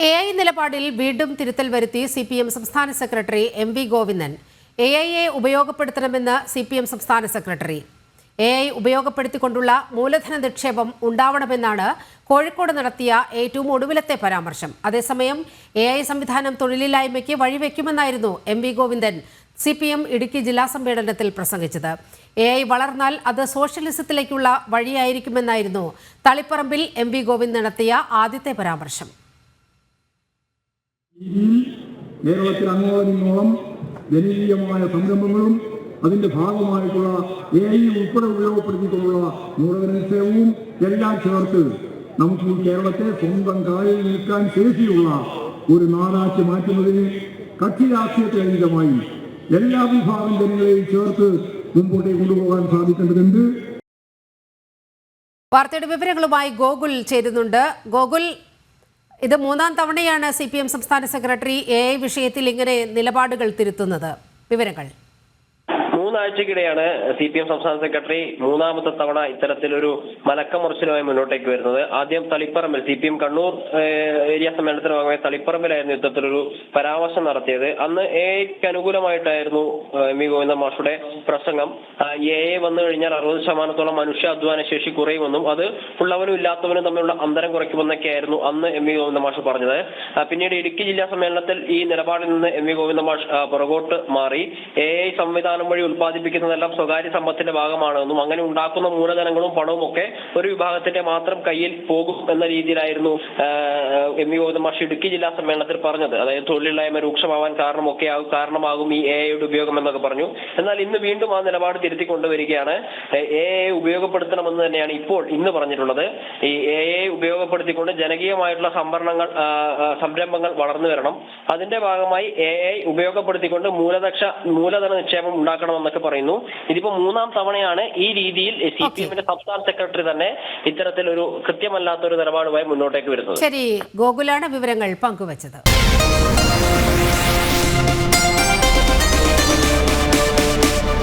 AI നിലപാടിൽ വീണ്ടും തിരുത്തൽ വരുത്തി CPM സംസ്ഥാന secretary MV Govindan. AI ഉപയോഗപ്പെടുത്തണമെന്ന് CPM സംസ്ഥാന സെക്രട്ടറി. AI ഉപയോഗപ്പെടുത്തിക്കൊണ്ടുള്ള മൂലധന നിക്ഷേപം ഉണ്ടാവണമെന്നാണ് കോഴിക്കോട് നടത്തിയ ഏറ്റവും ഒടുവിലത്തെ പരാമർശം. അതേസമയം AI സംവിധാനം തൊഴിലില്ലായ്മയ്ക്ക് വഴിവെക്കുമെന്നായിരുന്നു MV ഗോവിന്ദൻ CPM ഇടുക്കി ജില്ലാ സമ്മേളനത്തിൽ പ്രസംഗിച്ചത്. AI വളർന്നാൽ അത് സോഷ്യലിസത്തിലേക്കുള്ള വഴിയായിരിക്കുമെന്നായിരുന്നു തളിപ്പറമ്പിൽ MV ഗോവിന്ദൻ നടത്തിയ ആദ്യത്തെ പരാമർശം. കേരളത്തിൽ അങ്ങോളം ജനകീയമായ സംരംഭങ്ങളും അതിന്റെ ഭാഗമായിട്ടുള്ള AI ഉൾപ്പെടെ ഉപയോഗപ്പെടുത്തിക്കൊണ്ടുള്ള മൂലധന നിക്ഷേപവും എല്ലാം ചേർത്ത് നമുക്ക് ഈ കേരളത്തെ സ്വന്തം കാലിൽ നിൽക്കാൻ ശേഷിയുള്ള ഒരു നാടാക്കി മാറ്റുന്നതിന് കക്ഷി രാഷ്ട്രീയത്തെ അതീതമായി എല്ലാ വിഭാഗം ജനങ്ങളെയും ചേർത്ത് മുമ്പോട്ടേക്ക് കൊണ്ടുപോകാൻ സാധിക്കേണ്ടതുണ്ട്. വാർത്തയുടെ വിവരങ്ങളുമായി ഗോകുൽ ചേരുന്നുണ്ട്. ഗോകുൽ, ഇത് മൂന്നാം തവണയാണ് CPM സംസ്ഥാന സെക്രട്ടറി AI വിഷയത്തിൽ ഇങ്ങനെ നിലപാടുകൾ തിരുത്തുന്നത്. വിവരങ്ങൾ. മൂന്നാഴ്ചക്കിടെയാണ് CPM സംസ്ഥാന സെക്രട്ടറി മൂന്നാമത്തെ തവണ ഇത്തരത്തിലൊരു മലക്കമുറിച്ചിലുമായി മുന്നോട്ടേക്ക് വരുന്നത്. ആദ്യം തളിപ്പറമ്പിൽ CPM കണ്ണൂർ ഏരിയ സമ്മേളനത്തിന് ഭാഗമായി തളിപ്പറമ്പിലായിരുന്നു ഇത്തരത്തിലൊരു പരാമർശം നടത്തിയത്. അന്ന് AIക്ക് അനുകൂലമായിട്ടായിരുന്നു MV ഗോവിന്ദൻ മാഷുടെ പ്രസംഗം. AI വന്നു കഴിഞ്ഞാൽ 60% മനുഷ്യാധ്വാന ശേഷി കുറയുമെന്നും അത് ഉള്ളവനും ഇല്ലാത്തവനും തമ്മിലുള്ള അന്തരം കുറയ്ക്കുമെന്നൊക്കെയായിരുന്നു അന്ന് MV ഗോവിന്ദൻ മാഷ് പറഞ്ഞത്. പിന്നീട് ഇടുക്കി ജില്ലാ സമ്മേളനത്തിൽ ഈ നിലപാടിൽ നിന്ന് MV ഗോവിന്ദൻ മാഷ് പുറകോട്ട് മാറി AI സംവിധാനം വഴി ഉത്പാദിപ്പിക്കുന്നതെല്ലാം സ്വകാര്യ സമ്പത്തിന്റെ ഭാഗമാണെന്നും അങ്ങനെ ഉണ്ടാക്കുന്ന മൂലധനങ്ങളും പണവും ഒക്കെ ഒരു വിഭാഗത്തിന്റെ മാത്രം കയ്യിൽ പോകും എന്ന രീതിയിലായിരുന്നു MV ഗോവിന്ദൻ മാഷ് ഇടുക്കി ജില്ലാ സമ്മേളനത്തിൽ പറഞ്ഞത്. അതായത് തൊഴിലില്ലായ്മ രൂക്ഷമാവാൻ കാരണമാകും ഈ AI ഉപയോഗം എന്നൊക്കെ പറഞ്ഞു. എന്നാൽ ഇന്ന് വീണ്ടും ആ നിലപാട് തിരുത്തിക്കൊണ്ടുവരികയാണ്. AI ഉപയോഗപ്പെടുത്തണമെന്ന് തന്നെയാണ് ഇന്ന് പറഞ്ഞിട്ടുള്ളത്. ഈ AI ഉപയോഗപ്പെടുത്തിക്കൊണ്ട് ജനകീയമായിട്ടുള്ള സംരംഭങ്ങൾ വളർന്നു വരണം. അതിന്റെ ഭാഗമായി AI ഉപയോഗപ്പെടുത്തിക്കൊണ്ട് മൂലധന നിക്ഷേപം ഉണ്ടാക്കണമെന്നൊക്കെ പറയുന്നു. ഇതിപ്പോ മൂന്നാം തവണയാണ് ഈ രീതിയിൽ CPMന്റെ സംസ്ഥാന സെക്രട്ടറി തന്നെ ഇത്തരത്തിലൊരു കൃത്യമല്ലാത്തൊരു നിലപാടുമായി മുന്നോട്ടേക്ക് വരുന്നത്. ശരി, ഗോകുലാണ് വിവരങ്ങൾ പങ്കുവച്ചത്.